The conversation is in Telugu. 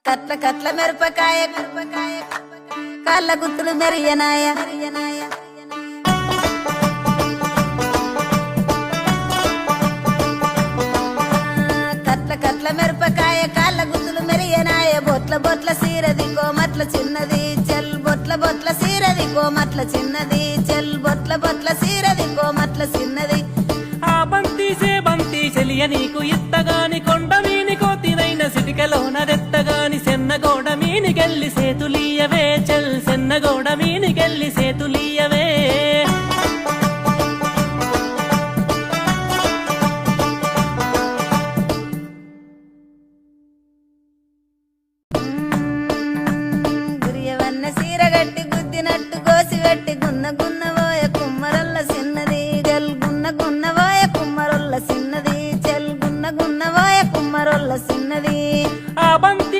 కట్ల కట్ల మిరపకాయ కాళ్ళ గుత్తులు మెరియనాయ కట్ల కట్ల మిరపకాయ కాళ్ళ గుత్తులు మెరియనాయ బొట్ల బొట్ల సీరది కోమట్ల చిన్నది చెల్ బొట్ల బొట్ల సీరది కోమట్ల చిన్నది చెల్ బొట్ల బొట్ల సీరది కోమట్ల చిన్నది ఆ బంతి చెలియ నీకు ఇత్తగాని కొండ మీని కోతినైన సిటికలోనదెత్తగాని సెన్నగోడ మీనికెళ్ళి సేతులీయవే చెల్ సెన్నగోడ మీనికెళ్ళి సేతులీయవే గురియవన్న సీరగట్టి గుద్దినట్టు గోసి వెట్టి